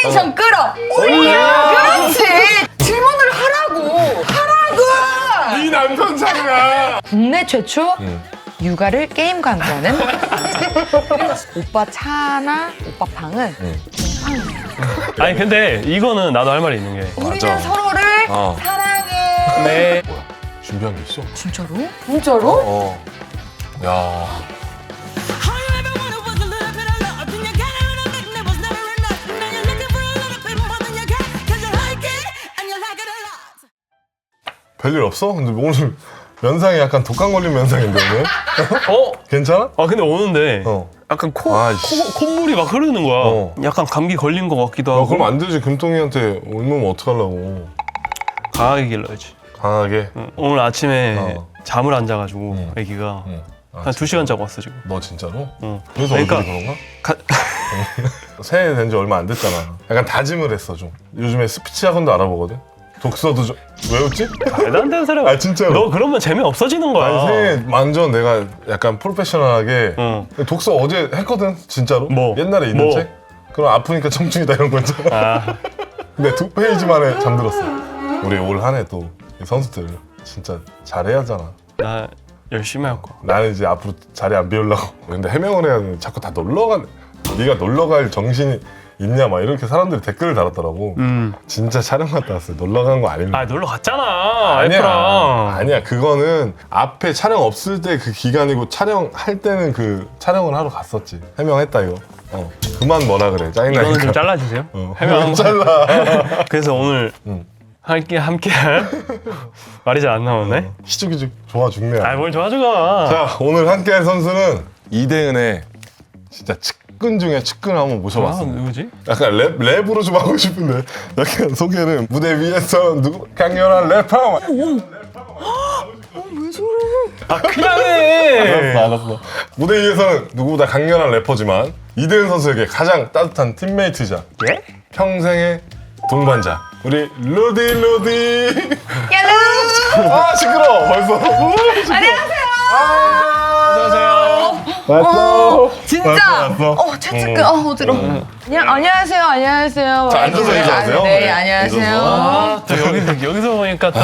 텐션 끌어 올려. 그렇지. 질문을 하라고. 네 남편 차례야. 국내 최초 육아를 게임과 함께하는 오빠 차나 오빠 방은 아니 근데 이거는 나도 할 말이 있는 게 우리는 서로를 사랑해. 네. 뭐야? 준비한 게 있어? 진짜로? 진짜로? 야. 별일 없어? 근데 오늘 면상이 약간 독감 걸린 면상인데 오늘? 괜찮아? 아 근데 오는데 약간 콧물이 막 흐르는 거야. 약간 감기 걸린 것 같기도 하고. 그럼 안 되지. 금통이한테 옮으면 어떡하려고. 강하게 길러야지. 강하게? 오늘 아침에 잠을 안 자가지고 애기가 한 2시간 자고 왔어 지금. 너 진짜로? 응. 그래서 그러니까 얼굴이 그런가? 새해 된 지 얼마 안 됐잖아. 약간 다짐을 했어 좀. 요즘에 스피치 학원도 알아보거든? 독서도 좀... 왜 웃지? 말도 안 되는 소리야. 아 진짜로. 너 그러면 재미 없어지는 거야. 아니 새해 완전 내가 약간 프로페셔널하게 독서 어제 했거든 진짜로. 뭐? 옛날에 있는 뭐? 책? 그럼 아프니까 청춘이다 이런 거 있잖아. 아, 근데 2페이지 만에 잠들었어. 우리 올 한 해 또 선수들 진짜 잘해야잖아. 나 열심히 할 거야. 나는 이제 앞으로 자리 안 비우려고. 근데 해명을 해야 돼. 자꾸 다 놀러 간. 네가 놀러 갈 정신이 있냐 막 이렇게 사람들이 댓글을 달았더라고. 진짜 촬영 갔다 왔어요. 놀러 간 거 아닙니다. 아 놀러 갔잖아. 와이프랑. 아니야. 그거는 앞에 촬영 없을 때 그 기간이고 촬영할 때는 그 촬영을 하러 갔었지. 해명했다 이거. 그만 뭐라 그래. 이거는 짜증나니까. 좀 잘라주세요. 해명 잘라. 그래서 오늘 함께할 말이 잘 안 나오네. 희죽희죽 좋아 죽네. 아 뭘 좋아주가. 자 오늘 함께할 선수는 이대은의 진짜 측근 중에 측근을 한번 아, 모셔봤습니다. 누구지? 약간 랩으로 좀 하고 싶은데 약간 소개는 무대 위에서 누구 강렬한 래퍼. 아 그냥 해. 알았어. 무대 위에서는 누구보다 강렬한 래퍼지만 이대은 선수에게 가장 따뜻한 팀메이트이자 예? 평생의 동반자 우리 루디. 얄루. 아 시끄러 벌써. 안녕하세요. 안녕하세요. 왔어. 진짜. 왔어. 최측근. 어지러워. 안녕하세요. 자, 앉아서 인사하세요. 네, 네, 안녕하세요. 아, 또 여기서 보니까 또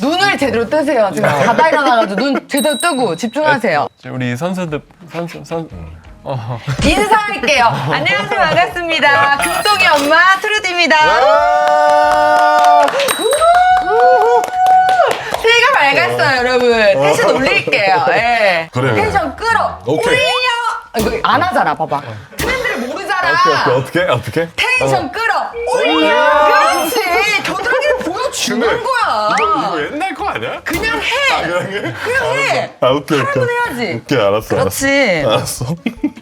눈을 제대로 뜨세요. 지금 자다 일어나가지고 눈 제대로 뜨고 집중하세요. 우리 선수들 인사할게요. 안녕하세요. 반갑습니다. 금동이 엄마 트루디입니다. 새해가 밝았어요, 여러분. 텐션 올릴게요. 예. 그래. 텐션 끌어. 오케이. 올려. 이거 안 하잖아, 봐봐. 트렌드를 모르잖아. 어떻게? 텐션 끌어. 올려. 그렇지. 겨드랑이를 보여주는 거야. 이거 옛날 거 아니야? 그냥 해. 그냥 해. 오케이. 하라고 해야지. 오케이 알았어. 그렇지. 알았어.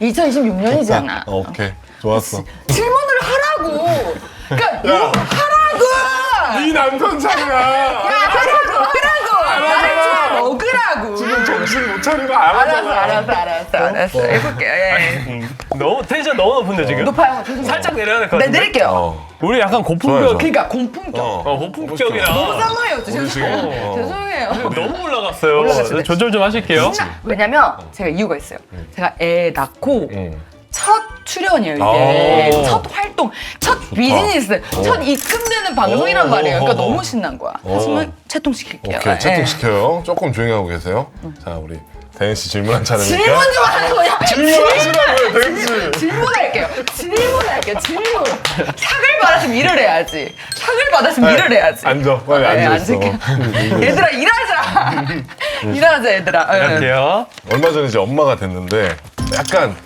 2026년이잖아. 오케이 좋았어. 질문을 하라고. 그러니까 뭐 하라고. 네 남편 차례야. 하라고. 나를 좀 먹으라고. 지금 정신 못 차리고 알았잖아. 알았어. 해볼게요. 예. 너무 텐션 너무 높은데 지금? 높아요. 죄송해요. 살짝 내려야 될 것 네, 같은데? 내릴게요. 우리 약간 좋아요, 고품격. 좋아요. 그러니까 공품격. 고품격이라. 너무 쌍화였죠. 식으로. 죄송해요. 너무 올라갔어요. 올라갔어요. 조절 좀 하실게요. 왜냐면 제가 이유가 있어요. 제가 애 낳고 첫 출연이에요, 이게. 오. 첫 활동, 첫 비즈니스, 첫 입금되는 방송이란 말이에요. 그러니까 너무 신난 거야. 하지만 채통시킬게요. 오케이 예. 채팅시켜요. 조금 조용히 하고 계세요. 자 우리 대은 씨 질문한 차례니까. 질문 좀 하는 거야. 질문하시라고요 대은 씨. 질문할게요. 질문. 상을 받았으면 일을 해야지. 상을 받았으면 일을 해야지. 앉아 빨리 네, 앉아있어. 앉을게요. 얘들아 일하자, 얘들아. 예. 갈게요. 얼마 전에 이제 엄마가 됐는데 약간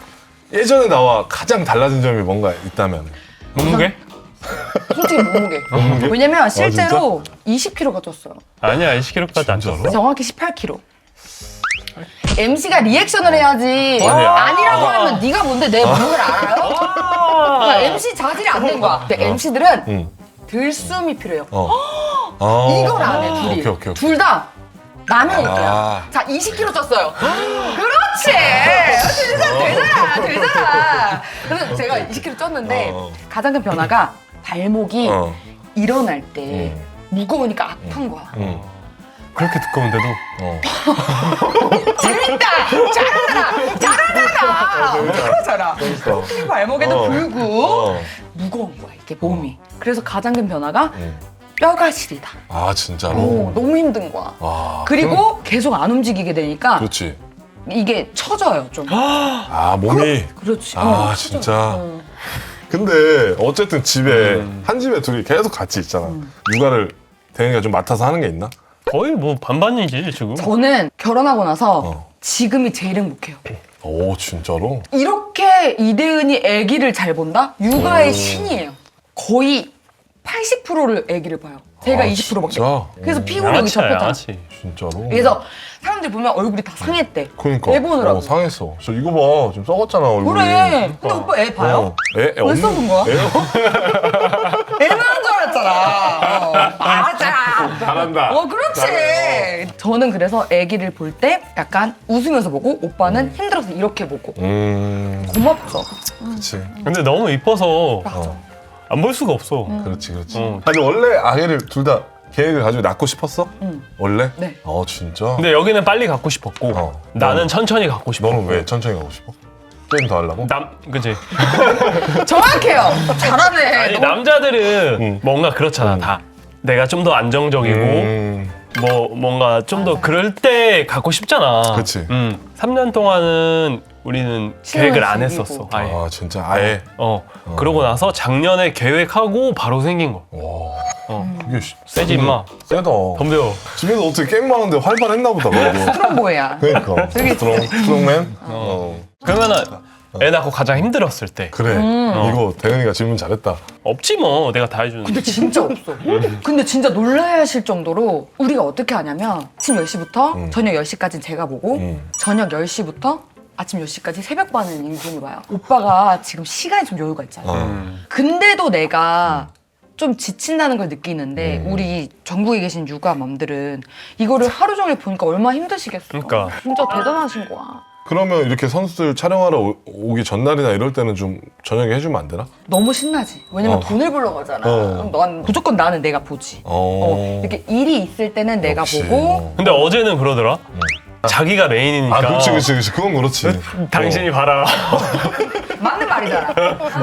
예전에 나와 가장 달라진 점이 뭔가 있다면. 몸무게? 솔직히 몸무게. 왜냐면 실제로 20kg가 쪘어요. 아니야 20kg까지 안 쪘어. 정확히 18kg. MC가 리액션을 해야지. 아니야. 아니라고 하면 네가 뭔데 내 몸무게를 알아요? 그러니까 MC 자질이 안 된 거야. 근데 MC들은 들숨이 필요해요. 이걸 안 해, 둘이. 오케이. 둘 다 라면일게요. 자, 20kg 쪘어요. 그렇지! 진짜 되잖아. 그래서 제가 20kg 쪘는데 가장 큰 변화가 발목이 일어날 때 무거우니까 아픈 거야. 그렇게 두꺼운데도 재밌다! 잘하잖아! 이 발목에도 불구 무거운 거야, 이게 몸이. 그래서 가장 큰 변화가 뼈가 시리다. 아 진짜로? 너무 힘든 거야. 아, 그리고 계속 안 움직이게 되니까 그렇지. 이게 처져요, 좀. 아 몸이. 그렇지. 아 처져. 진짜. 근데 어쨌든 집에 한 집에 둘이 계속 같이 있잖아. 육아를 대현이가 좀 맡아서 하는 게 있나? 거의 뭐 반반이지 지금. 저는 결혼하고 나서 지금이 제일 행복해요. 오 진짜로? 이렇게 이대은이 아기를 잘 본다? 육아의 신이에요. 거의 80%를 아기를 봐요. 제가 20%밖에. 진짜? 그래서 피부력이 양아치야, 좋거든. 양아치. 진짜로? 그래서 사람들 보면 얼굴이 다 상했대. 그러니까. 애 보느라고. 상했어. 저 이거 봐. 지금 썩었잖아 얼굴이. 그래. 근데 오빠 애 봐요? 애 왜 썩은 거야? 애 애만한 줄 알았잖아. 맞아. 잘한다. 그렇지. 저는 그래서 아기를 볼 때 약간 웃으면서 보고 오빠는 힘들어서 이렇게 보고. 고맙죠. 그렇지. 근데 너무 이뻐서 맞아. 안 볼 수가 없어. 그렇지. 어. 아니 원래 아기를 둘 다 계획을 가지고 낳고 싶었어? 응. 원래? 네. 진짜? 근데 여기는 빨리 갖고 싶었고 나는 천천히 갖고 싶었고. 너는 왜 천천히 가고 싶어? 게임 더 하려고? 그치. 정확해요. 잘하네. 아니 너무- 남자들은 뭔가 그렇잖아 다. 내가 좀 더 안정적이고 뭔가 좀 더 그럴 때 갖고 싶잖아. 그치. 3년 동안은 우리는 계획을 안 했었어. 아예. 아 진짜 아예? 그러고 나서 작년에 계획하고 바로 생긴 거. 와 그게 세지 임마. 세다. 덤벼. 집에서 어떻게 게임 하는데 활발했나 보다 그래도. 트럼보야. 그러니까 스트롱맨? 그러면은 애 낳고 가장 힘들었을 때 그래 이거 대현이가 질문 잘했다. 없지 뭐 내가 다 해주는데. 근데 진짜 없어. 근데 진짜 놀라야 하실 정도로 우리가 어떻게 하냐면 아침 10시부터 저녁 10시까지는 제가 보고 저녁 10시부터 아침 10시까지 새벽반은 인분이 봐요. 오빠가 지금 시간이 좀 여유가 있잖아. 근데도 내가 좀 지친다는 걸 느끼는데 우리 전국에 계신 육아맘들은 이거를 하루 종일 보니까 얼마나 힘드시겠어. 그러니까. 진짜 대단하신 거야. 그러면 이렇게 선수들 촬영하러 오기 전날이나 이럴 때는 좀 저녁에 해주면 안 되나? 너무 신나지. 왜냐면 돈을 벌러 가잖아. 그럼 난 무조건 나는 내가 보지. 이렇게 일이 있을 때는 내가 역시. 보고 근데 어제는 그러더라. 자기가 메인이니까. 아 그렇지 그건 그렇지. 당신이 봐라. 맞는 말이잖아.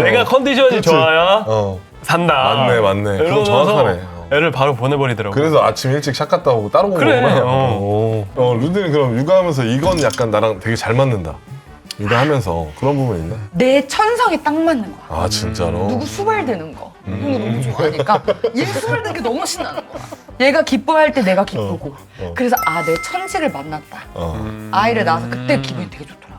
내가 컨디션이 그치. 좋아야 어 산다. 맞네 그건 이러면서 정확하네. 애를 바로 보내버리더라고. 그래서 아침 일찍 샷 갔다 오고 따로 그래, 보구나. 루디는 그럼 육아하면서 이건 약간 나랑 되게 잘 맞는다. 육아하면서 그런 부분 있나? 내 천성에 딱 맞는 거야. 아 진짜로? 누구 수발드는 거 이런 거 너무 좋아하니까 얘 수발드는 게 너무 신나는 거야. 얘가 기뻐할 때 내가 기쁘고 그래서 내 천직을 만났다. 아이를 낳아서 그때 기분이 되게 좋더라.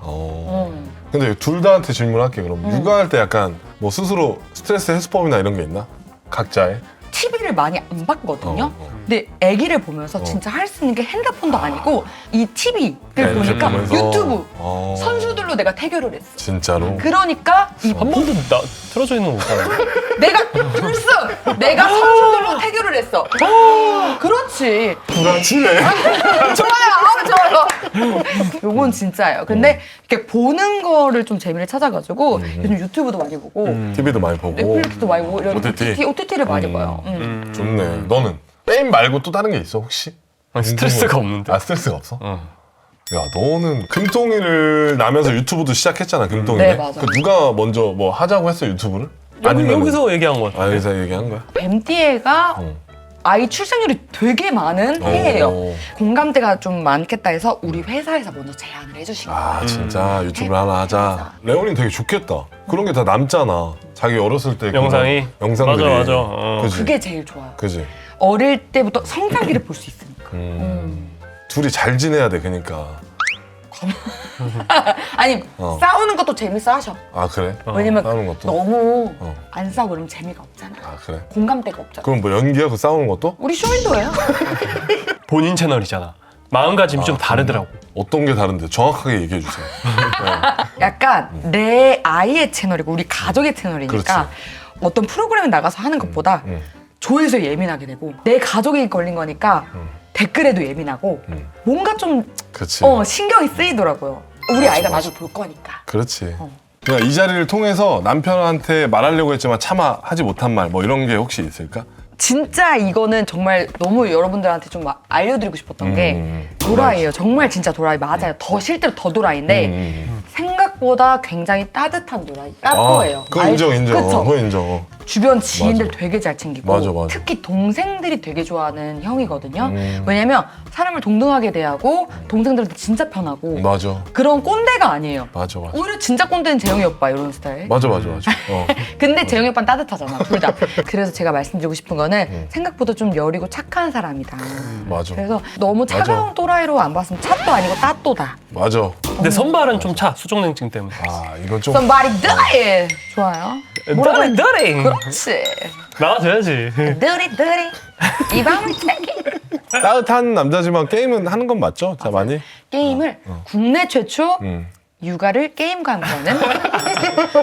근데 둘 다한테 질문할게 그럼. 육아할 때 약간 뭐 스스로 스트레스 해소법이나 이런 게 있나? 각자의? TV를 많이 안 봤거든요. 근데 아기를 보면서 진짜 할 수 있는 게 핸드폰도 아니고 이 TV를 보니까 보면서. 유튜브 선수들로 내가 태교를 했어. 진짜로? 그러니까 이 한 번도 나 틀어져 있는 거 못 봤네. 내가 결승! 내가 선수들로 태교를 했어. 그렇지. 불안치네. 좋아요. 요건 진짜예요. 근데 이렇게 보는 거를 좀 재미를 찾아가지고 요즘 유튜브도 많이 보고 TV도 많이 보고. 넷플릭스도 많이 보고 이런 OTT? OTT를 많이 봐요. 좋네. 너는? 게임 말고 또 다른 게 있어 혹시? 스트레스가 없는데. 아 스트레스가 없어? 야 너는 금통이를 나면서 유튜브도 시작했잖아 금통이. 네, 맞아요. 그 누가 먼저 뭐 하자고 했어 유튜브를? 여기서 얘기한 거 같아. 여기서 얘기한 거야? 뱀띠애가 아이 출생률이 되게 많은 해예요. 공감대가 좀 많겠다 해서 우리 회사에서 먼저 제안을 해주신 거예요. 아 진짜 유튜브를 하나 하자. 레오님 되게 좋겠다. 그런 게 다 남잖아. 자기 어렸을 때 영상이? 그런 영상들이. 맞아. 그지? 그게 제일 좋아요. 그지? 어릴 때부터 성장기를 볼 수 있으니까. 둘이 잘 지내야 돼 그러니까. 아니 싸우는 것도 재밌어 하셔. 아 그래? 왜냐면 싸우는 것도? 너무 안 싸우고 그러면 재미가 없잖아. 아 그래? 공감대가 없잖아. 그럼 뭐 연기야 그 싸우는 것도? 우리 쇼윈도예요. 본인 채널이잖아. 마음가짐이 좀 다르더라고. 어떤 게 다른데 정확하게 얘기해 주세요. 약간 내 아이의 채널이고 우리 가족의 채널이니까 어떤 프로그램에 나가서 하는 것보다 조회수에 예민하게 되고 내 가족이 걸린 거니까 댓글에도 예민하고 뭔가 좀 그렇지. 신경이 쓰이더라고요. 우리 아이가 나중에 볼 거니까. 그렇지. 그러니까 이 자리를 통해서 남편한테 말하려고 했지만 차마 하지 못한 말 뭐 이런 게 혹시 있을까? 진짜 이거는 정말 너무 여러분들한테 좀 알려드리고 싶었던 게 도라이예요. 정말 진짜 도라이 맞아요. 더 실제로 더 도라이인데 생각보다 굉장히 따뜻한 도라이. 따뜻해요. 그거 인정. 그쵸? 그거 인정. 주변 지인들 맞아. 되게 잘 챙기고 맞아. 특히 동생들이 되게 좋아하는 형이거든요. 왜냐면 사람을 동등하게 대하고 동생들한테 진짜 편하고 맞아. 그런 꼰대가 아니에요. 맞아. 오히려 진짜 꼰대는 재영이 오빠 이런 스타일. 맞아. 근데 재영이 오빠는 따뜻하잖아, 둘 다. 그래서 제가 말씀드리고 싶은 거는 생각보다 좀 여리고 착한 사람이다. 맞아. 그래서 너무 차가운 또라이로 안 봤으면 찻도 아니고 따또다. 맞아. 근데 선발은 좀 차. 수족냉증 때문에. 아, 이건 좀 Somebody die! 좋아요. 뭐라고 드링 드링. 그렇지. 나와줘야지. 드리 이 밤을 새기. 따뜻한 남자지만 게임은 하는 건 맞죠? 자, 많이? 게임을 국내 최초 음. 육아를 게임과 함께하는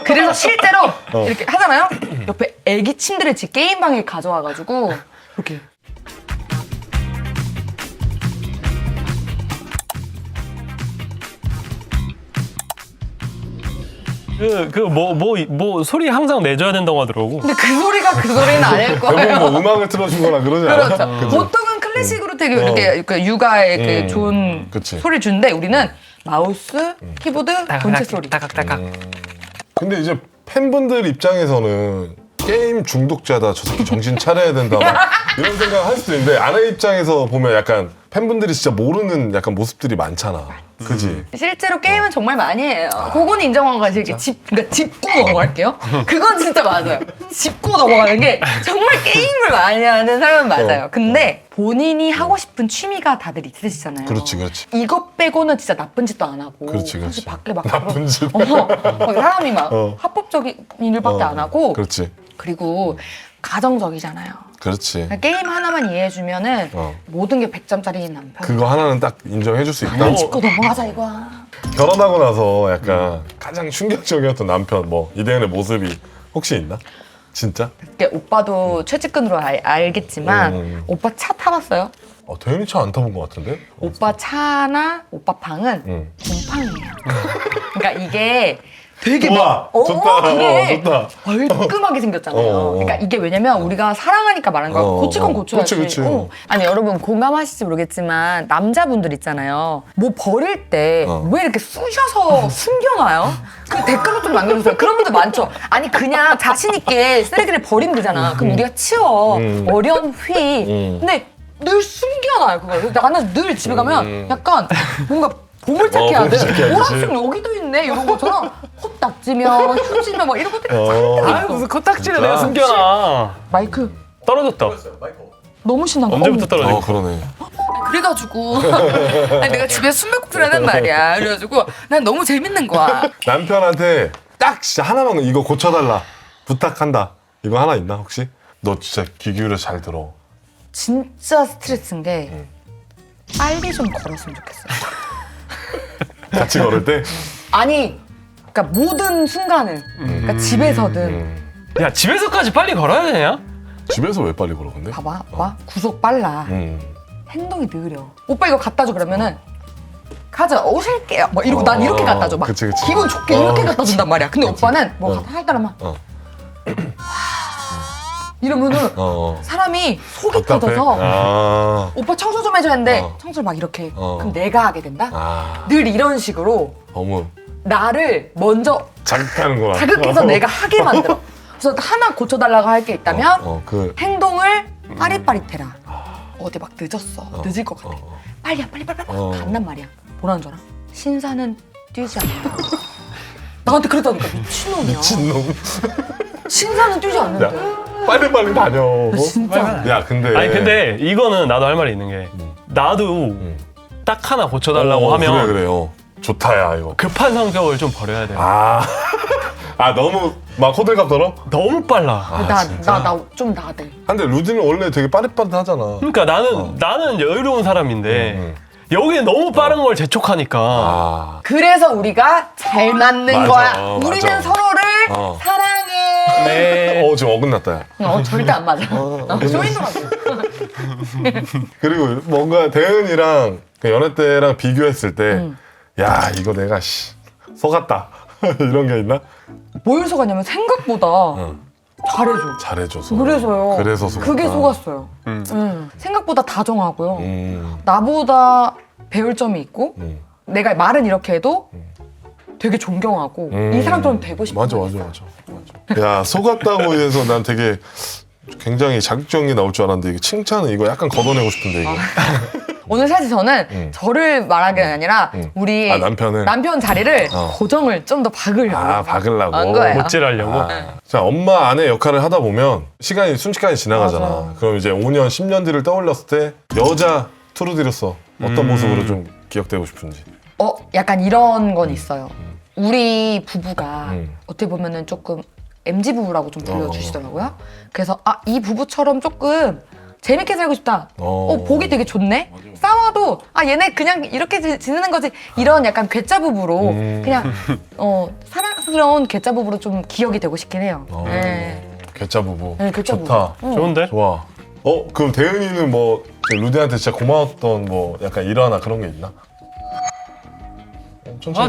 그래서 실제로 이렇게 하잖아요. 옆에 애기 침대를 집 게임방에 가져와가지고 이렇게 뭐 소리 항상 내줘야 된다고 하더라고. 근데 그 소리가 그 소리는 아닐 거예요. 대부분 뭐 음악을 틀어주거나 그러지 않아? 그렇죠. 그치? 보통은 클래식으로 되게 이렇게 그 육아에 그 좋은 그치. 소리 주는데 우리는 마우스, 키보드, 본체 소리. 따각따각. 근데 이제 팬분들 입장에서는 게임 중독자다, 저 새끼 정신 차려야 된다, 막 이런 생각 할 수도 있는데 아내 입장에서 보면 약간 팬분들이 진짜 모르는 약간 모습들이 많잖아. 그지? 실제로 게임은 정말 많이 해요. 그건 인정한 거지. 이렇게 그러니까 짚고 넘어갈게요. 그건 진짜 맞아요. 짚고 넘어가는 게 정말 게임을 많이 하는 사람은 맞아요. 근데 본인이 하고 싶은 취미가 다들 있으시잖아요. 그렇지. 이것 빼고는 진짜 나쁜 짓도 안 하고. 그렇지. 사실 밖에 막 나쁜 짓. 막 사람이 막 합법적인 일밖에 안 하고. 그렇지. 그리고 가정적이잖아요. 그렇지. 게임 하나만 이해해주면은 어. 모든 게 100점짜리인 남편. 그거 하나는 딱 인정해줄 수 있다. 짚고 넘어가자 이거야. 결혼하고 나서 약간 가장 충격적이었던 남편, 뭐 이대현의 모습이 혹시 있나? 진짜? 이게 오빠도 최측근으로 알겠지만 오빠 차 타봤어요? 대현이 차 안 타본 것 같은데? 오빠 차나 오빠 방은 곰팡이에요. 그러니까 이게 되게 좋아. 막 좋다. 그래. 좋다. 얼끔하게 생겼잖아요. 그러니까 이게 왜냐면 우리가 사랑하니까 말하는 거야. 고칠 건 고쳐야지. 그치. 아니 여러분 공감하실지 모르겠지만 남자분들 있잖아요. 뭐 버릴 때 왜 이렇게 쑤셔서 숨겨놔요? 그 댓글로 좀 남겨주세요. 그런 분들 많죠. 아니 그냥 자신 있게 쓰레기를 버리면 되잖아. 그럼 우리가 치워. 어련 휘. 근데 늘 숨겨놔요 그걸. 그래서 나는 늘 집에 가면 약간 뭔가 보물찾기 해야 돼. 오락실 여기도 있네 이런 것처럼 코딱지면 휴지면 막 이런 것들이 아 무슨 코딱지를 내가 숨겨놔. 마이크 떨어졌다. 너무 신난 거. 언제부터 떨어진? 그러네. 그래가지고 아니, 내가 집에 숨바꼭질 하는 말이야. 그래가지고 난 너무 재밌는 거야. 남편한테 딱 진짜 하나만 이거 고쳐달라 부탁한다. 이거 하나 있나 혹시? 너 진짜 귀 기울여 잘 들어. 진짜 스트레스인 게 빨리 좀 걸었으면 좋겠어요. 같이 걸을 때? 아니 그러니까 모든 순간을 그러니까 집에서든 야 집에서까지 빨리 걸어야 되냐? 집에서 왜 빨리 걸어 근데? 봐봐 구속 빨라. 행동이 느려. 오빠 이거 갖다 줘 그러면은 가자 오실게요 뭐 이러고 난 이렇게 갖다 줘 막 그치. 기분 좋게 이렇게 갖다 준단 말이야. 근데 오빠는 뭐 갖다 할따라만 이러면은 사람이 속이 답답해? 터져서 오빠 청소 좀 해줘야 하는데 청소를 막 이렇게 그럼 내가 하게 된다? 늘 이런 식으로 어머 나를 먼저 자극하는구나. 자극해서 내가 하게 만들어. 그래서 하나 고쳐달라고 할 게 있다면 그 행동을 빠릿빠릿해라. 어디 막 늦었어. 늦을 것 같아. 빨리 간단 말이야. 뭐라는 줄 알아? 신사는 뛰지 않는다. 나한테 그랬다니까. 미친놈이야. 미친놈. 신사는 뛰지 않는데. 야, 빨리 다녀. 진짜. 야 근데 아니 근데 이거는 나도 할 말이 있는 게 나도 딱 하나 고쳐달라고 하면 그래요. 좋다야 이거. 급한 성격을 좀 버려야 돼. 너무 막 호들갑 떨어? 너무 빨라. 나 좀 나대. 근데 루디는 원래 되게 빠릿빠릿하잖아. 그러니까 나는 여유로운 사람인데 여기에 너무 빠른 걸 재촉하니까 그래서 우리가 잘 맞는 맞아, 거야. 맞아. 우리는 서로를 사랑해. 네. 지금 어긋났다 야. 절대 안 맞아. 쇼인도 맞아. 그리고 뭔가 대은이랑 그 연애 때랑 비교했을 때 야 이거 내가 속았다 이런 게 있나? 뭘 속았냐면 생각보다 잘해줘서. 그래서요. 그래서 속았다. 그게 속았어요. 생각보다 다정하고요. 나보다 배울 점이 있고 내가 말은 이렇게 해도 되게 존경하고 이 사람처럼 되고 싶어. 맞아. 야, 속았다고 해서 난 되게 굉장히 자극적인 게 나올 줄 알았는데 이게 칭찬은 이거 약간 걷어내고 싶은데 이거. 오늘 사실 저는 저를 말하는 게 아니라 우리 남편 자리를 고정을 좀 더 박으려고 박으려고. 한 거예요. 못질하려고. 자, 엄마 아내 역할을 하다 보면 시간이 순식간에 지나가잖아. 맞아. 그럼 이제 5년, 10년 뒤를 떠올렸을 때 여자 트루디로서 어떤 모습으로 좀 기억되고 싶은지. 약간 이런 건 있어요. 우리 부부가 어떻게 보면은 조금 MZ 부부라고 좀 불러주시더라고요. 그래서 이 부부처럼 조금 재밌게 살고 싶다. 보기 되게 좋네. 싸워도 얘네 그냥 이렇게 지내는 거지. 이런 약간 괴짜 부부로 그냥 사랑스러운 괴짜 부부로 좀 기억이 되고 싶긴 해요. 네. 괴짜 부부. 네, 괴짜 좋다. 부부. 좋은데? 좋아. 그럼 대은이는 뭐 루디한테 진짜 고마웠던 뭐 약간 일화나 그런 게 있나?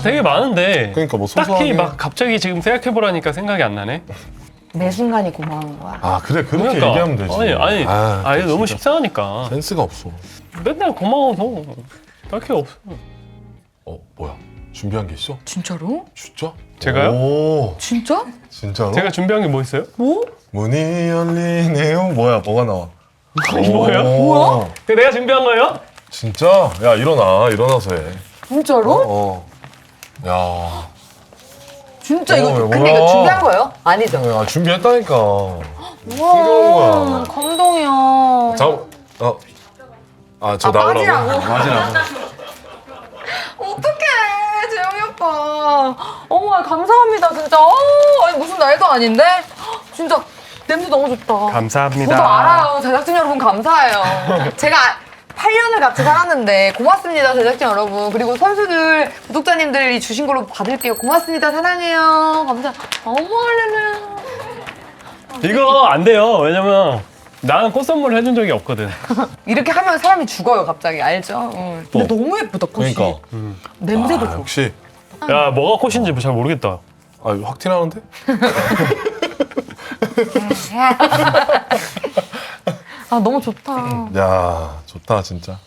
되게 많은데. 그러니까 뭐 소소하게. 딱히 막 갑자기 지금 생각해보라니까 생각이 안 나네. 매 순간이 고마운 거야. 그래 그렇게 그러니까. 얘기하면 되지. 아니 너무 식상하니까. 센스가 없어. 맨날 고마워서 딱히 없어. 뭐야? 준비한 게 있어? 진짜로? 진짜? 제가요? 오, 진짜? 진짜로? 제가 준비한 게 뭐 있어요? 뭐? 문이 열리네요. 뭐가 나와? 뭐예요? 뭐야? 내가 준비한 거예요? 진짜? 야, 일어나서 해. 진짜로? 야, 진짜 이거 근데 뭐야? 이거 준비한 거예요? 아니죠? 야, 준비했다니까. 우와, 신기한 거야. 감동이야. 저 나오라고? 맞으라고. 어떡해, 재영이 오빠. 어머, 감사합니다, 진짜. 아니, 무슨 날도 아닌데? 진짜 냄새 너무 좋다. 감사합니다. 저도 알아요. 제작진 여러분 감사해요. 제가 8년을 같이 살았는데 고맙습니다, 제작진 여러분. 그리고 선수들, 구독자님들이 주신 걸로 받을게요. 고맙습니다, 사랑해요. 어머, 얼른. 이거 안 돼요. 왜냐면 나는 꽃 선물 해준 적이 없거든. 이렇게 하면 사람이 죽어요, 갑자기. 알죠? 근데 너무 예쁘다, 꽃이. 그러니까. 냄새도 좋아. 역시. 야, 뭐가 꽃인지 잘 모르겠다. 확 티나는데? 너무 좋다. 야, 좋다, 진짜.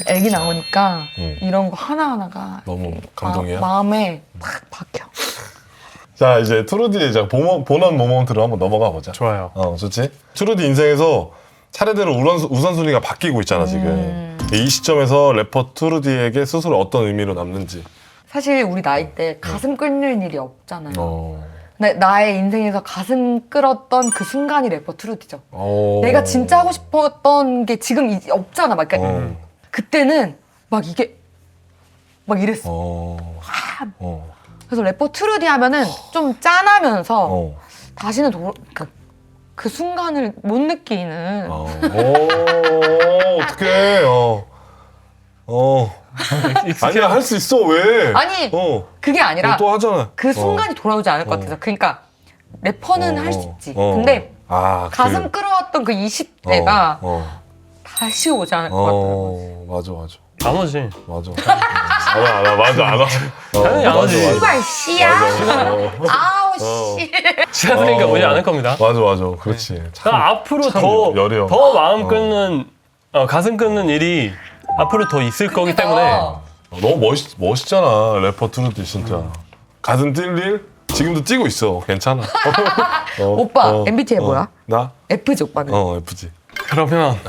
애기 나오니까 이런 거 하나하나가 너무 감동이야. 마음에 팍 박혀. 자, 이제 트루디의 이제 본원 모먼트로 한번 넘어가 보자. 좋아요. 좋지? 트루디 인생에서 차례대로 우선순위가 바뀌고 있잖아, 지금. 이 시점에서 래퍼 트루디에게 스스로 어떤 의미로 남는지. 사실 우리 나이 때 가슴 끓는 일이 없잖아요. 어. 근데 나의 인생에서 가슴 끓었던 그 순간이 래퍼 트루디죠. 어. 내가 진짜 하고 싶었던 게 지금 없잖아. 막 그러니까 그때는 막 이게 막 이랬어. 그래서 래퍼 트루디 하면은 좀 짠하면서 다시는 그 순간을 못 느끼는. 어떡해. 아니야, 할 수 있어, 왜? 아니, 그게 아니라 또 하잖아. 그 순간이 돌아오지 않을 것 같아서. 그러니까 래퍼는 할 수 있지. 근데 가슴 끓어왔던 그 20대가 다시 오지 않을 것 같아요. 맞아. 안 오지. 맞아. 안 와. 당연히 안 오지. 씨발 씨야. 아우 씨. 시간이니까 오지 않을 겁니다. 맞아. 그렇지. 앞으로 여려. 더 마음 끓는 가슴 끓는 일이 앞으로 더 있을 거기 때문에. 너무 멋있잖아, 래퍼 트루디 진짜. 가슴 뛸 일? 지금도 뛰고 있어. 괜찮아. 오빠 MBTI 뭐야? 나? F지 오빠는. F지. 그러면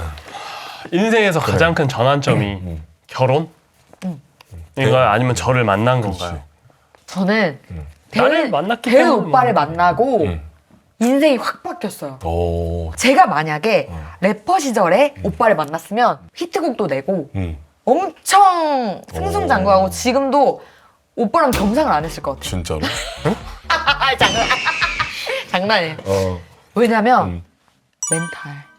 인생에서 가장 큰 전환점이 결혼? 인가요? 아니면 저를 만난 건가요? 저는 나를 만났기 대은 때문에 오빠를 만나고 인생이 확 바뀌었어요. 제가 만약에 래퍼 시절에 오빠를 만났으면 히트곡도 내고 엄청 승승장구하고 지금도 오빠랑 겸상을 안 했을 것 같아요. 진짜로? 장난이에요. 왜냐면 멘탈.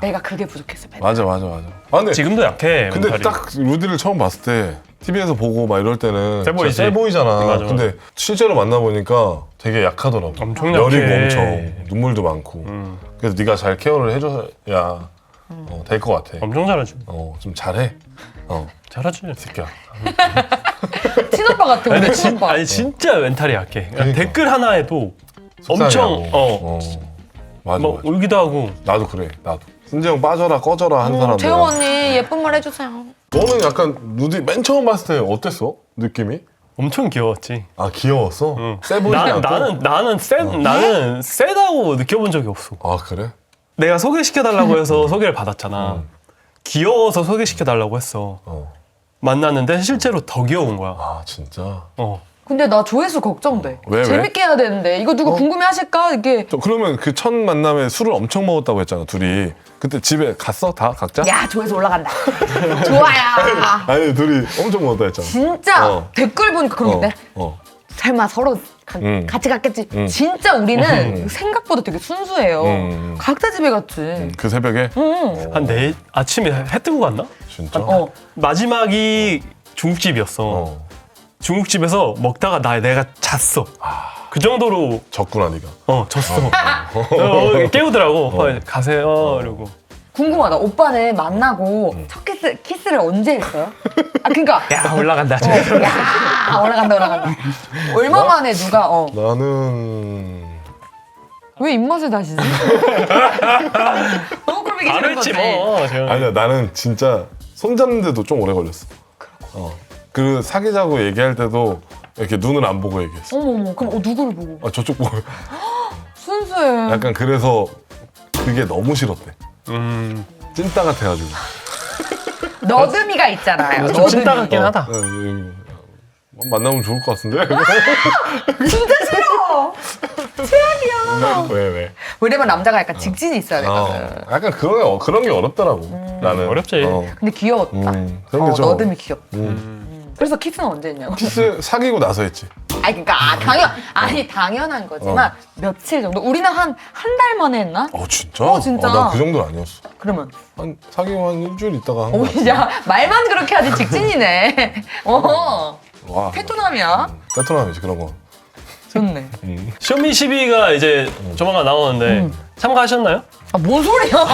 내가 그게 부족했어. 멘탈. 맞아. 근데 지금도 약해. 근데 멘탈이. 딱 루디를 처음 봤을 때 TV에서 보고 막 이럴 때는 세 보이지? 세 보이잖아. 맞아. 근데 실제로 만나보니까 되게 약하더라고. 엄청 열이 약해. 엄청 눈물도 많고. 그래서 네가 잘 케어를 해줘야 될 것 같아. 엄청 잘하지. 좀 잘해. 잘하지. 새끼야. 친오빠 같아. 우리 친오빠. 아니 진짜 멘탈이 약해. 그러니까. 댓글 하나에도 엄청 맞아, 막 맞아. 울기도 하고. 나도 그래. 나도. 승재형 빠져라 꺼져라 한 사람. 재영 언니 예쁜 말 해주세요. 너는 약간 루디 맨 처음 봤을 때 어땠어? 느낌이? 엄청 귀여웠지. 아 귀여웠어? 세 보이지 않고? 나는 세다고 느껴본 적이 없어. 아 그래? 내가 소개시켜달라고 해서 소개를 받았잖아. 귀여워서 소개시켜달라고 했어. 만났는데 실제로 더 귀여운 거야. 아 진짜? 근데 나 조회수 걱정돼. 왜? 재밌게 해야 되는데 이거 누가 궁금해하실까 이게. 그러면 그 첫 만남에 술을 엄청 먹었다고 했잖아 둘이. 그때 집에 갔어? 다 각자? 야 조회수 올라간다. 좋아요. 아니 둘이 엄청 먹었다 했잖아. 진짜 댓글 보니까 그런데 설마 서로 같이 갔겠지. 진짜 우리는 생각보다 되게 순수해요. 각자 집에 갔지. 그 새벽에? 한 아침에 해 뜨고 갔나? 진짜? 마지막이 중국집이었어. 중국집에서 먹다가 내가 잤어. 그 정도로 졌구나 네가. 졌어. 깨우더라고. 가세요. 이러고. 궁금하다. 오빠는 만나고 첫 키스를 언제 했어요? 아 그러니까 야 올라간다. 야 올라간다. 얼마 만에 누가 나는 왜 입맛을 다시지? 너무 꿀비기 안 싫은 했지 거지. 뭐. 재영이. 아니야 나는 진짜 손 잡는데도 좀 오래 걸렸어. 그 사귀자고 얘기할 때도 이렇게 눈을 안 보고 얘기했어. 어머머 그럼 누구를 보고? 아 저쪽 보고. 순수해. 약간 그래서 그게 너무 싫었대. 찐따 같아가지고. 너드미가 있잖아요. 좀 찐따 같긴 하다. 만나면 좋을 것 같은데? 진짜 싫어. 최악이야. 왜? 왜냐면 남자가 약간 직진이 있어야 되거든. 약간 그런 게 어렵더라고. 나는. 어렵지. 근데 귀여웠다. 그런 게 좀. 너드미 귀엽다. 그래서 키스는 언제 했냐고. 키스 사귀고 나서 했지. 아니 그러니까 당연한 거지만 며칠 정도. 우리는 한 달 만에 했나? 진짜? 진짜. 난 그 정도는 아니었어. 그러면 한 사귀고 한 일주일 있다가 한 거 같아. 야 말만 그렇게 하지 직진이네. 와. 테토남이야. 베트남이지 그런 거. 좋네. 쇼미 12가 이제 조만간 나오는데 참가하셨나요? 아, 뭔 소리야?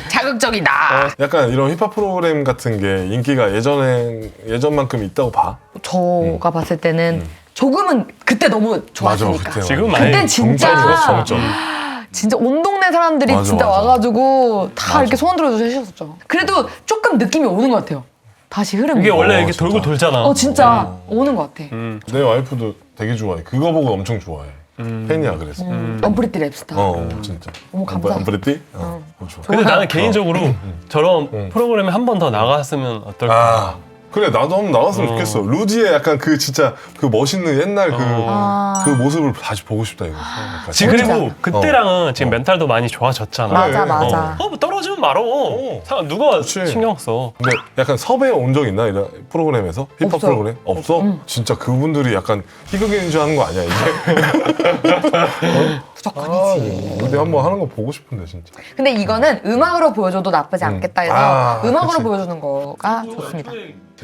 자극적이다. 약간 이런 힙합 프로그램 같은 게 인기가 예전만큼 있다고 봐. 저가 봤을 때는 조금은 그때 너무 좋았으니까. 그때 지금 맞아. 많이 그땐 진짜 정점. 진짜 온 동네 사람들이 맞아, 진짜 맞아. 와가지고 다 이렇게 소원 들어줘서 해주셨었죠. 그래도 조금 느낌이 오는 것 같아요. 다시 흐름이. 이게 원래 이렇게 진짜. 돌고 돌잖아. 진짜 오는 것 같아. 내 와이프도 되게 좋아해. 그거 보고 엄청 좋아해. 팬이야 그래서. 언프리티 랩스타. 진짜. 어머, 감사합니다. 안브레티? 좋아. 근데 나는 개인적으로 저런 프로그램에 한 번 더 나갔으면 어떨까. 아 그래 나도 한번 나왔으면 좋겠어. 루디의 약간 그 진짜 그 멋있는 옛날 그 모습을 다시 보고 싶다 이거. 약간. 그리고 그때랑은 지금 멘탈도 많이 좋아졌잖아. 맞아. 뭐 떨어지면 말어. 누가 그치. 신경 써. 근데 약간 섭외 온 적 있나 이런 프로그램에서 힙합 없어요. 프로그램 없어? 진짜 그분들이 약간 희극인 줄 하는 거 아니야 이게? 무조건이지. 루디 한번 하는 거 보고 싶은데 진짜. 근데 이거는 음악으로 보여줘도 나쁘지 않겠다 해서 아, 음악으로 그치. 보여주는 거가 좋습니다.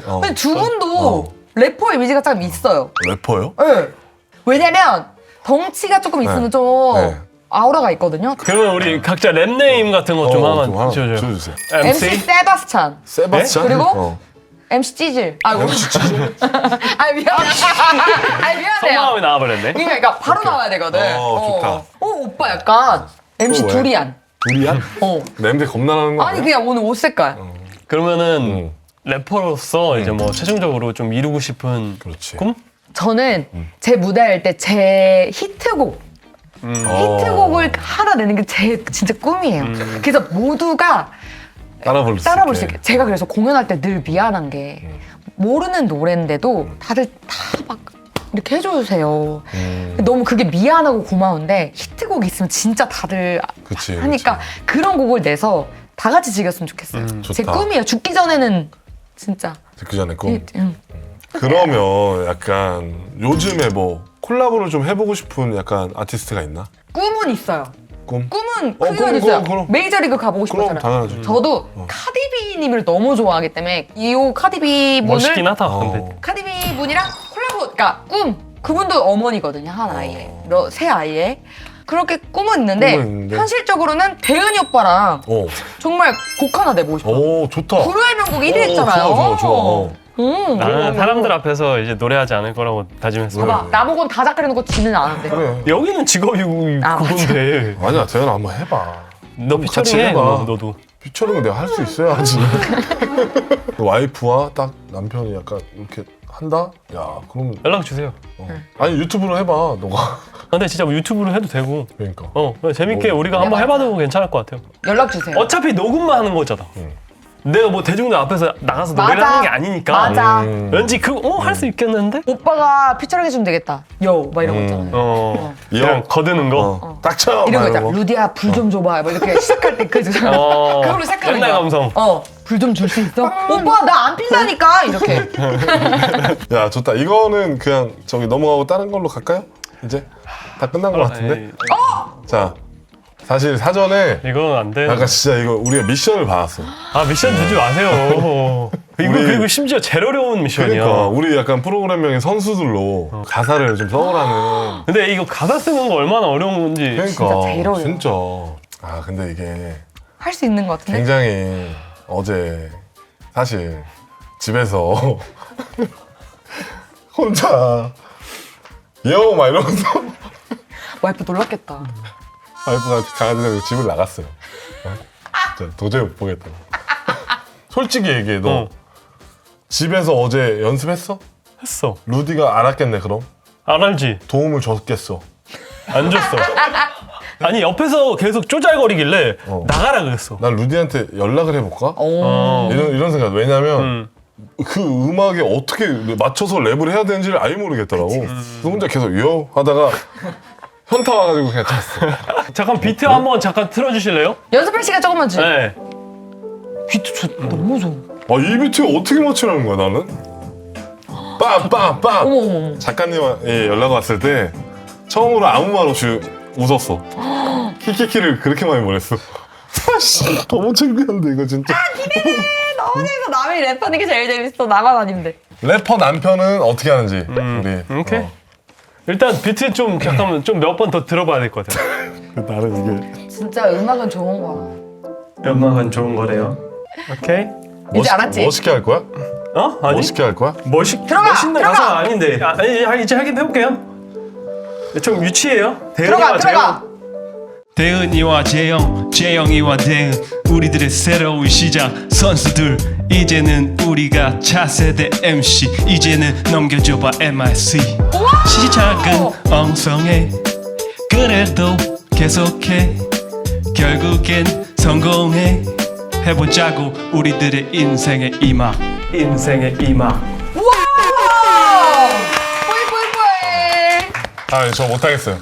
어. 근데 두 분도 래퍼 이미지가 좀 있어요. 래퍼요? 네. 왜냐면 덩치가 조금 있으면 좀 네. 아우라가 있거든요. 그러면 우리 각자 랩 네임 같은 거 좀 하나 하나 지어줘요. 지어주세요. MC 세바스찬, 세바스찬? 그리고 MC 찌질. 아 미안해. 아 미안해요. 속마음이 나와버렸네. 그러니까 바로 나와야 되거든. 좋다. 오빠 약간 MC 또 왜? 두리안. 두리안? 냄새 겁나 나는 거 아니 아니야? 그냥 오늘 옷 색깔. 그러면은 래퍼로서 이제 뭐 최종적으로 좀 이루고 싶은 그렇지. 꿈? 저는 제 무대 할 때 제 히트곡 히트곡을 하나 내는 게 제 진짜 꿈이에요. 그래서 모두가 따라 부를 수 있게. 제가 그래서 공연할 때 늘 미안한 게 모르는 노래인데도 다들 다 막 이렇게 해주세요. 너무 그게 미안하고 고마운데 히트곡 있으면 진짜 다들 그치, 하니까 그런 곡을 내서 다 같이 즐겼으면 좋겠어요. 제 좋다. 꿈이에요. 죽기 전에는 진짜. 듣기 전에 꿈. 응. 그러면 약간 요즘에 뭐 콜라보를 좀 해보고 싶은 약간 아티스트가 있나? 꿈은 있어요. 꿈? 꿈은 어, 크게 그럼, 있어요. 그럼. 메이저리그 가보고 그럼 싶었잖아요. 당연하죠. 저도 카디비님을 너무 좋아하기 때문에 이 카디비 멋있긴 분을 하다. 근데 카디비 분이랑 콜라보, 그러니까 그분도 어머니거든요. 한 아이의, 새 아이의. 그렇게 꿈은 있는데, 꿈은 있는데. 현실적으로는 대은이 오빠랑 정말 곡 하나 내보고 싶어요. 오 좋다. 불후의 명곡 1위 했잖아요. 좋아. 나는 사람들 앞에서 이제 노래하지 않을 거라고 다짐했어. 봐봐, 나보고는 다 작가려는 지는 않은데. 그래. 여기는 직업이 아, 그건데. 아니야, 대현아 한번 해봐. 너 같이 피처링해, 해봐. 너도. 피처링은 내가 할 수 있어야지. 와이프와 딱 남편이 약간 이렇게 한다? 야, 그럼 연락 주세요. 아니 유튜브로 해봐, 너가. 근데 진짜 뭐 유튜브로 해도 되고. 그러니까. 재밌게 우리가 한번 해봐도 괜찮을 것 같아요. 연락 주세요. 어차피 녹음만 하는 거잖아. 내가 뭐 대중들 앞에서 나가서 노래를 맞아. 하는 게 아니니까. 맞아. 왠지 할 수 있겠는데? 오빠가 피처링 해주면 되겠다. 요, 막 이런 거 있잖아요. 그냥 거드는 거. 딱 쳐. 이런 거 막 있잖아. 루디야, 불 좀 줘봐. 막 이렇게 시작할 때 그죠? 그걸로 시작하는 옛날 거야. 감성. 불 좀 줄 수 있어? 오빠, 나 안 핀다니까! 이렇게. 야, 좋다. 이거는 그냥 저기 넘어가고 다른 걸로 갈까요? 이제 다 끝난 것 같은데. 자, 사실 사전에 이건 안 돼. 약간 진짜 이거 우리가 미션을 받았어. 아 미션 주지 마세요. 그리고 심지어 제일 어려운 미션이야. 그러니까 우리 약간 프로그램명의 선수들로 가사를 좀 써오라는. 근데 이거 가사 쓰는 거 얼마나 어려운 건지. 그러니까 진짜 제일 어려워. 진짜. 아 근데 이게 할 수 있는 것 같은데? 굉장히 어제 사실 집에서 혼자 요 막 이러면서 와이프 놀랐겠다. 와이프가 강아지랑 집을 나갔어요. 진짜 도저히 못 보겠다. 솔직히 얘기해, 너 집에서 어제 연습했어? 했어. 루디가 알았겠네 그럼? 안 알지? 도움을 줬겠어. 안 줬어. 아니 옆에서 계속 쪼잘거리길래 나가라 그랬어. 난 루디한테 연락을 해볼까? 오. 이런 생각. 왜냐면 그 음악에 어떻게 맞춰서 랩을 해야 되는지를 아예 모르겠더라고. 그래서 혼자 계속 요 하다가 현타 와가지고 그냥 잤어. 잠깐 비트 한번 잠깐 틀어주실래요? 연습할 시간 조금만 주. 네. 비트 너무 좋아. 이 비트 어떻게 맞추라는 거야 나는? 빰빰빰. 어머. 작가님이 연락 왔을 때 처음으로 아무 말 없이 웃었어. 키키키를 그렇게 많이 보냈어. 아씨 너무 창피한데 이거 진짜. 너무 재밌어. 남이 랩하는 게 제일 재밌어. 나만 아니면 돼. 래퍼 남편은 어떻게 하는지 우리. 오케이. 일단 비트 좀 잠깐만 좀 몇 번 더 들어봐야 될 것 같아요. 나는 이게 진짜 음악은 좋은 거야. 음악은 좋은 거래요. 오케이. 이제 알았지? 멋있게 할 거야? 아니? 멋있게 할 거야? 멋있는 가사가 아닌데. 아니 이제 하긴 해볼게요. 좀 유치해요. 들어가. 대은이와 재영, 재영이와 대은 우리들의 새로운 시작 선수들 이제는 우리가 차세대 MC 이제는 넘겨줘봐 MIC 시작은 엉성해 그래도 계속해 결국엔 성공해 해보자고 우리들의 인생의 이막 인생의 이막. 우와! 뿌이뿌이뿌이. 저 못하겠어요.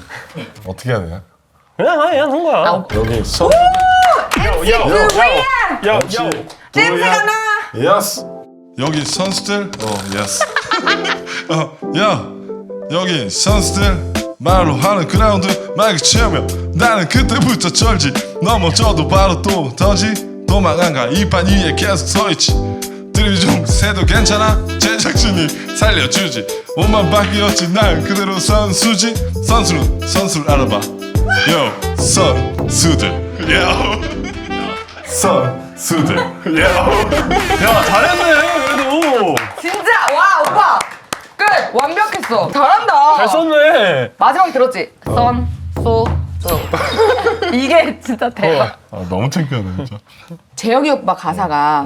어떻게 해야 되냐? 그냥 한 거야. 여기 선. 야. 냄새가 나. 예스. 여기 선수들 예스 야 여기 선수들 말로 하는 그라운드 마이크 채우며 나는 그때부터 쩔지 넘어져도 바로 또 던지 도망 안 가 이 판 위에 계속 서있지 드립 좀 새도 괜찮아 제작진이 살려주지 옷만 바뀌었지 난 그대로 선수지 선수를 알아봐 요 선수들 요 선수들. 야 잘했네 그래도. 진짜 와 오빠 끝 완벽했어. 잘한다. 잘 썼네. 마지막에 들었지? 소. 이게 진짜 대박. 너무 창피하네 진짜. 재영이 오빠 가사가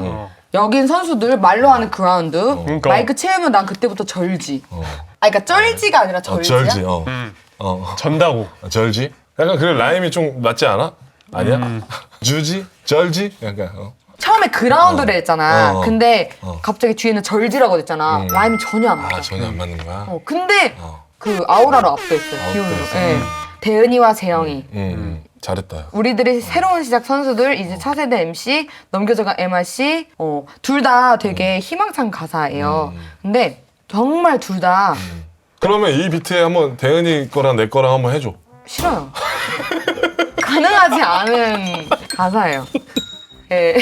여긴 선수들 말로 하는 그라운드 그러니까. 마이크 채우면 난 그때부터 절지. 그러니까 쩔지가 아니라 절지야. 절지. 전다고. 절지. 약간 그 라임이 좀 맞지 않아? 아니야? 주지? 절지? 약간. 처음에 그라운드를 했잖아. 어. 근데 갑자기 뒤에는 절지라고 했잖아. 라임이 전혀 안 맞아. 전혀 안 맞는 거야. 근데 그 아우라로 압도했어요. 기운으로. 압도했어. 예. 대은이와 재영이. 잘했다. 우리들의 새로운 시작 선수들 이제 차세대 MC 넘겨져간 MRC 둘 다 되게 희망찬 가사예요. 근데 정말 둘 다 그러면 이 비트에 한번 대은이 거랑 내 거랑 한번 해줘. 싫어요. 가능하지 않은 가사예요. 예.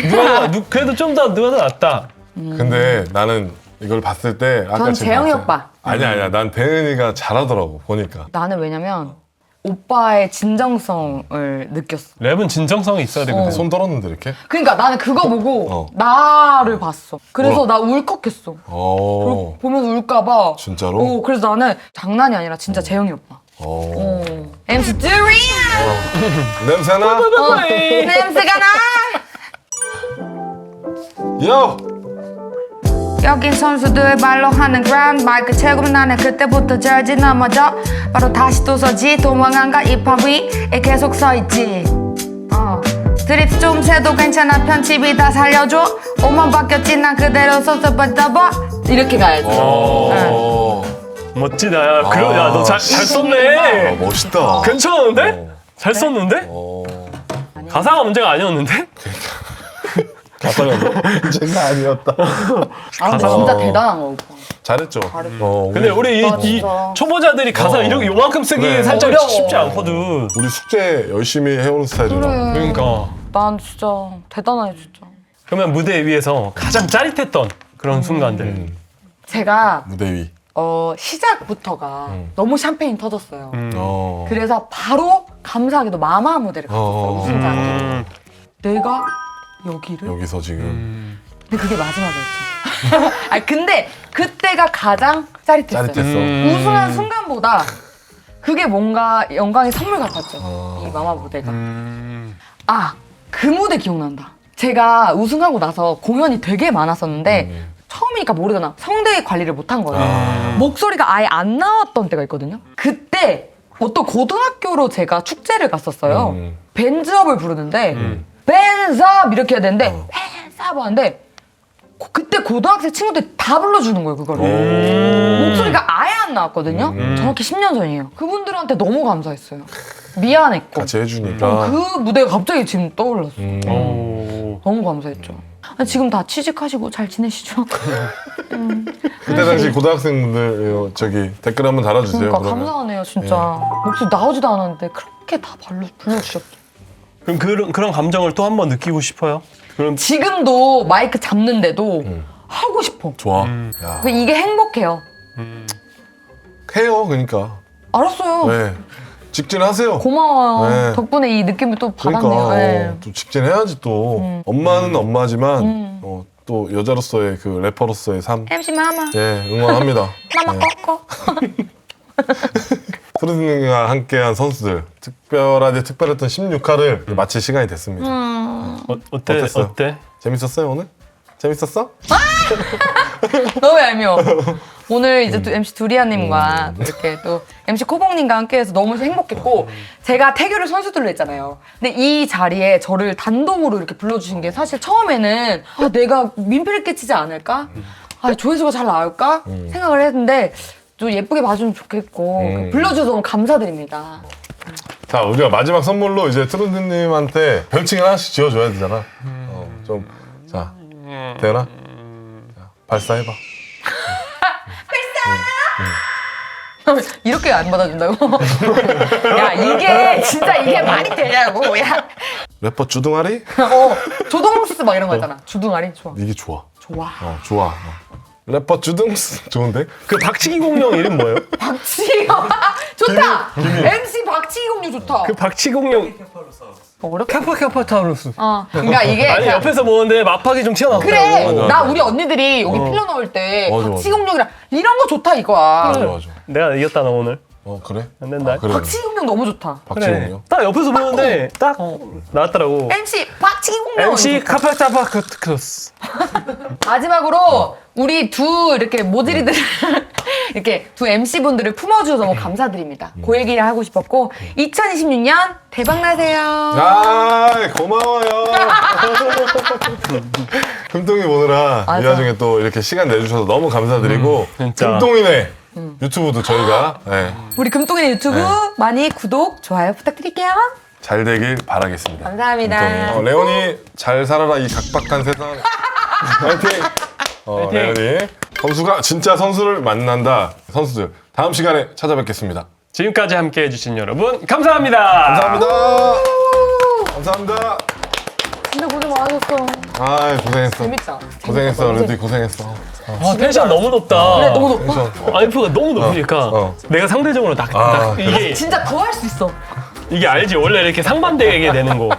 그래도 좀 더 누가 더 낫다. 근데 나는 이걸 봤을 때 아까 전 지금 재영이 봤어요. 오빠. 아니야. 난 대은이가 잘하더라고 보니까. 나는 왜냐면 오빠의 진정성을 느꼈어. 랩은 진정성이 있어야 되거든. 손 떨었는데 이렇게? 그러니까 나는 그거 보고 어. 나를 봤어. 그래서 나 울컥했어. 어. 보면서 울까봐. 진짜로? 그래서 나는 장난이 아니라 진짜 재영이 오빠. MC 드림! 냄새나? 냄새가 나! 요! 여긴 선수들 발로 하는 그라운드 마이크 채우면 나는 그때부터 절지 넘어져 바로 다시 또 서지 도망한가 이 판 위에 계속 서있지 드립 좀 세도 괜찮아 편집이 다 살려줘 옷만 바뀌었지 난 그대로 서서 받아봐 이렇게 가야지 멋지다. 야, 야, 너 잘 썼네. 멋있다. 괜찮은데? 잘 썼는데? 가사가 문제가 아니었는데? 가사가 문제가 아니었다. 근데 진짜 대단한 거 오빠. 잘했죠. 근데 우리 이 진짜. 초보자들이 가사 이렇게 요만큼 쓰기 그래. 살짝 어려워. 쉽지 않거든. 우리 숙제 열심히 해오는 스타일이라. 그러니까. 난 진짜 대단해 진짜. 그러면 무대 위에서 가장 짜릿했던 그런 순간들. 제가 무대 위. 시작부터가 너무 샴페인 터졌어요. 어. 그래서 바로 감사하게도 마마 무대를 갔었어요. 우승자한테. 내가 여기를? 여기서 지금 근데 그게 마지막이었죠. 아니 근데 그때가 가장 짜릿했어요. 짜릿했어. 우승한 순간보다 그게 뭔가 영광의 선물 같았죠. 이 마마 무대가. 그 무대 기억난다. 제가 우승하고 나서 공연이 되게 많았었는데 처음이니까 모르잖아. 성대 관리를 못한 거예요. 목소리가 아예 안 나왔던 때가 있거든요. 그때 어떤 고등학교로 제가 축제를 갔었어요. 벤즈업을 부르는데 벤즈업 이렇게 해야 되는데 벤즈업 하는데 그때 고등학생 친구들이 다 불러주는 거예요 그거를. 목소리가 아예 안 나왔거든요. 정확히 10년 전이에요. 그분들한테 너무 감사했어요. 미안했고 같이 해주니까. 그 무대가 갑자기 지금 떠올랐어. 오. 너무 감사했죠. 지금 다 취직하시고 잘 지내시죠? 그때 당시 고등학생분들 저기 댓글 한번 달아주세요. 그러니까 그러면. 감사하네요 진짜. 목소리 나오지도 않았는데 그렇게 다 불러주셨죠. 그럼 그런 감정을 또 한 번 느끼고 싶어요? 그럼 지금도 마이크 잡는데도 하고 싶어. 좋아. 야. 이게 행복해요. 해요, 그러니까. 알았어요. 네. 직진하세요. 고마워요. 네. 덕분에 이 느낌을 또 그러니까 받았네요. 네. 또 직진해야지 또. 엄마는 엄마지만 또 여자로서의 그 래퍼로서의 삶. MC 마마. 예, 응원합니다. 마마 꺼꺼. 트루드님과 함께한 선수들 특별했던 16화를 마칠 시간이 됐습니다. 어때? 어땠어요? 어때? 재밌었어요 오늘? 재밌었어? 너무 얄미워. 오늘 이제 또 MC 두리안님과 이렇게 또 MC 코봉님과 함께해서 너무 행복했고 제가 태교를 선수들로 했잖아요. 근데 이 자리에 저를 단독으로 이렇게 불러주신 게 사실 처음에는 내가 민폐를 끼치지 않을까? 조회수가 잘 나올까? 생각을 했는데 또 예쁘게 봐주면 좋겠고 불러주셔서 너무 감사드립니다. 자, 우리가 마지막 선물로 이제 트루드님한테 별칭을 하나씩 지어줘야 되잖아. 자, 대현아, 자, 발사해봐. 이렇게 안 받아준다고? 야 이게 진짜 이게 말이 되냐고. 야 래퍼 주둥아리? 조동스 막 이런 거 있잖아. 주둥아리 좋아. 이게 좋아. 좋아. 좋아. 래퍼 주둥스 좋은데? 그 박치기 공룡 이름 뭐예요? 박치기공 좋다. MC 박치기공유 좋다. 그 박치기 공룡 어렵다. 캐파타우루스. 그러니까 이게 아니 그냥 옆에서 보는데 마팍이 좀 튀어나왔더라고. 그래. 맞아. 나 우리 언니들이 여기 필러 넣을 때 맞아, 맞아. 박치기공룡이랑 이런 거 좋다 이거야. 맞아. 내가 이겼다 너 오늘. 그래? 안 된다. 그래. 박치기공룡 너무 좋다. 박지훈이요? 딱 옆에서 보는데 딱 나왔더라고. MC 박치기공룡. MC 카파타바크스. 마지막으로 우리 두 이렇게 모질이들 이렇게 두 MC분들을 품어주셔서 너무 감사드립니다. 그 얘기를 하고 싶었고 2026년 대박 나세요. 고마워요. 금동이 보느라 이 맞아. 와중에 또 이렇게 시간 내주셔서 너무 감사드리고 진짜. 금동이네 유튜브도 저희가 우리 금동이네 유튜브 많이 구독, 좋아요 부탁드릴게요. 잘 되길 바라겠습니다. 감사합니다. 레온이 잘 살아라 이 각박한 세상. 화이팅! 레온이 선수가 진짜 선수를 만난다. 선수들 다음 시간에 찾아뵙겠습니다. 지금까지 함께 해주신 여러분 감사합니다. 감사합니다. 감사합니다. 진짜 고생 많으셨어. 아 고생했어. 재밌다. 고생했어 르디 고생했어. 아, 텐션 너무 높다. 그래 너무 높아. 와이프가 너무 높으니까 어. 내가 상대적으로 이게 진짜 더 할 수 있어. 이게 알지? 원래 이렇게 상반되게 되는 거.